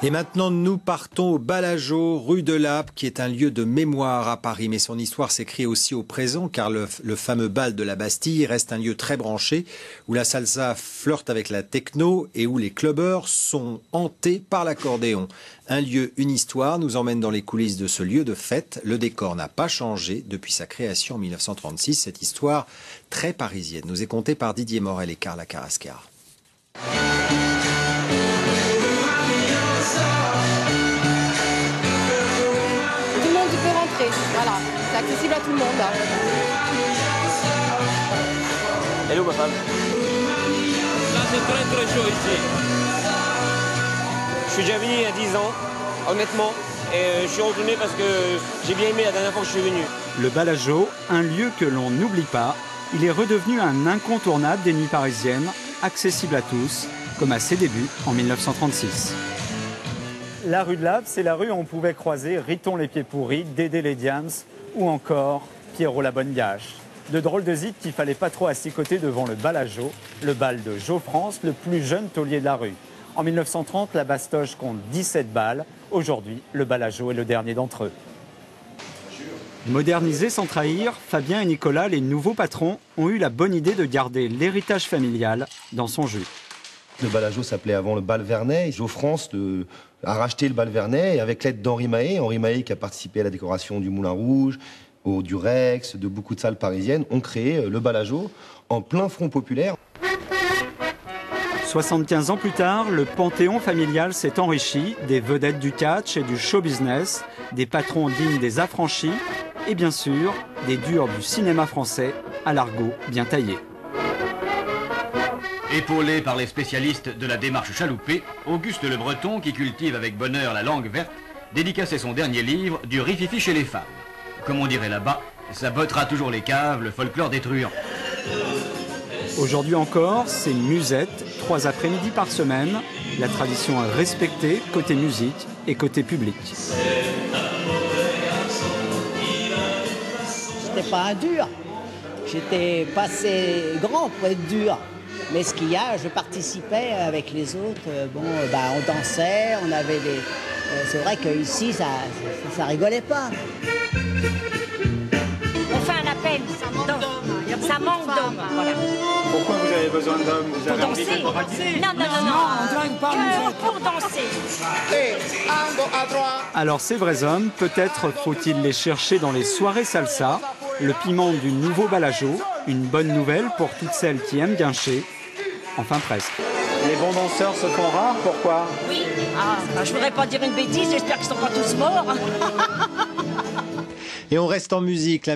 Et maintenant, nous partons au Balageau, rue de Lappe, qui est un lieu de mémoire à Paris. Mais son histoire s'écrit aussi au présent, car le fameux bal de la Bastille reste un lieu très branché, où la salsa flirte avec la techno et où les clubbeurs sont hantés par l'accordéon. Un lieu, une histoire, nous emmène dans les coulisses de ce lieu de fête. Le décor n'a pas changé depuis sa création en 1936. Cette histoire très parisienne nous est contée par Didier Morel et Carla Carrascar. Voilà, c'est accessible à tout le monde. Hello ma femme. Là c'est très chaud ici. Je suis déjà venu il y a 10 ans, honnêtement, et je suis retourné parce que j'ai bien aimé la dernière fois que je suis venu. Le Balageau, un lieu que l'on n'oublie pas, il est redevenu un incontournable des nuits parisiennes, accessible à tous, comme à ses débuts en 1936. La rue de Lappe, c'est la rue où on pouvait croiser Riton les Pieds Pourris, Dédé les Diams ou encore Pierrot la Bonne Gâche. De drôles de zites qu'il fallait pas trop assicoter devant le Balageau, le bal de Jo-France, le plus jeune taulier de la rue. En 1930, la Bastoche compte 17 bals. Aujourd'hui, le Balageau est le dernier d'entre eux. Modernisés sans trahir, Fabien et Nicolas, les nouveaux patrons, ont eu la bonne idée de garder l'héritage familial dans son jus. Le Balageau s'appelait avant le bal Vernet. Jo-France a racheté le bal Vernet et avec l'aide d'Henri Mahé qui a participé à la décoration du Moulin Rouge, du Rex, de beaucoup de salles parisiennes, ont créé le Balageau en plein front populaire. 75 ans plus tard, le panthéon familial s'est enrichi des vedettes du catch et du show business, des patrons dignes des affranchis et bien sûr des durs du cinéma français à l'argot bien taillé. Épaulé par les spécialistes de la démarche chaloupée, Auguste Le Breton, qui cultive avec bonheur la langue verte, dédicaçait son dernier livre du rififi chez les femmes. Comme on dirait là-bas, ça bottera toujours les caves, le folklore des truands. Aujourd'hui encore, c'est musette, 3 après-midi par semaine. La tradition est respectée côté musique et côté public. J'étais pas un dur, j'étais pas assez grand pour être dur. Mais ce qu'il y a, je participais avec les autres. On dansait, on avait des. C'est vrai qu'ici, ça rigolait pas. On fait un appel, ça manque d'hommes. Voilà. Pourquoi vous avez besoin d'hommes? Vous avez envie de draguer? Non, on drague pas, que pour danser. Alors ces vrais hommes, peut-être faut-il les chercher dans les soirées salsa, le piment du nouveau Balageau, une bonne nouvelle pour toutes celles qui aiment guincher. Enfin presque. Les bons danseurs se font rares, pourquoi? Oui, je voudrais pas dire une bêtise, j'espère qu'ils sont pas tous morts. Et on reste en musique.